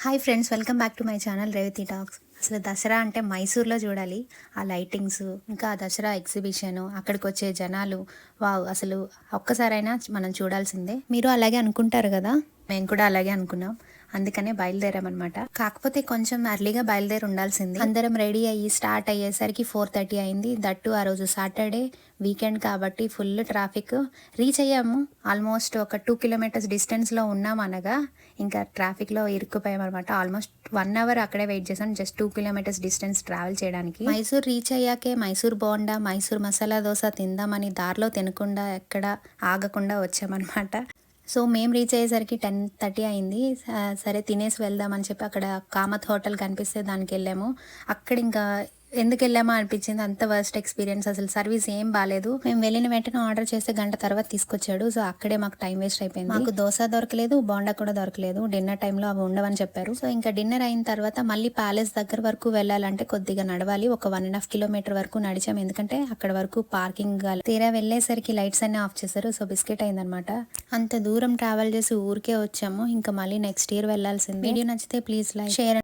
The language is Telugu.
Hi friends, welcome back to my channel Revathi talks. అసలు దసరా అంటే మైసూర్లో చూడాలి. ఆ లైటింగ్స్, ఇంకా ఆ దసరా ఎగ్జిబిషన్, అక్కడికి వచ్చే జనాలు, వావ్! అసలు ఒక్కసారైనా మనం చూడాల్సిందే. మీరు అలాగే అనుకుంటారు కదా, మేము కూడా అలాగే అనుకున్నాం. అందుకనే బయలుదేరామన్నమాట. కాకపోతే కొంచెం ఎర్లీగా బయలుదేరి ఉండాల్సింది. అందరం రెడీ అయ్యి స్టార్ట్ అయ్యేసరికి 4:30 అయింది. దట్టు ఆ రోజు సాటర్డే వీకెండ్ కాబట్టి ఫుల్ ట్రాఫిక్. రీచ్ అయ్యాము. ఆల్మోస్ట్ ఒక 2 కిలోమీటర్స్ డిస్టెన్స్లో ఉన్నాం అనగా ఇంకా ట్రాఫిక్లో ఇరుక్కుపోయామన్నమాట. ఆల్మోస్ట్ 1 అవర్ అక్కడే వెయిట్ చేసాం, జస్ట్ 2 కిలోమీటర్స్ డిస్టెన్స్ ట్రావెల్ చేయడానికి. మైసూర్ రీచ్ అయ్యాకే మైసూర్ బోండా, మైసూర్ మసాలా దోశ తిందామని దారిలో తినకుండా ఎక్కడ ఆగకుండా వచ్చామన్నమాట. సో మేము రీచ్ అయ్యేసరికి 10:30 అయింది. సరే తినేసి వెళ్దామని చెప్పి అక్కడ కామత్ హోటల్ కనిపిస్తే దానికి వెళ్ళాము. అక్కడ ఇంకా ఎందుకు వెళ్ళామా అనిపించింది. అంత వర్స్ట్ ఎక్స్పీరియన్స్, అసలు సర్వీస్ ఏం బాగాలేదు. మేము వెళ్ళిన వెంటనే ఆర్డర్ చేస్తే గంట తర్వాత తీసుకొచ్చాడు. సో అక్కడే మాకు టైం వేస్ట్ అయిపోయింది. మాకు దోశ దొరకలేదు, బోండా కూడా దొరకలేదు. డిన్నర్ టైంలో అవి ఉండవని చెప్పారు. సో ఇంకా డిన్నర్ అయిన తర్వాత మళ్ళీ ప్యాలెస్ దగ్గర వరకు వెళ్ళాలంటే కొద్దిగా నడవాలి. ఒక 1.5 కిలోమీటర్ వరకు నడిచాము, ఎందుకంటే అక్కడ వరకు పార్కింగ్. తీరా వెళ్ళేసరికి లైట్స్ అన్ని ఆఫ్ చేశారు. సో బిస్కెట్ అయిందనమాట. అంత దూరం ట్రావెల్ చేసి ఊరికే వచ్చాము. ఇంకా మళ్ళీ నెక్స్ట్ ఇయర్ వెళ్ళాల్సింది. వీడియో నచ్చితే ప్లీజ్ లైక్, షేర్.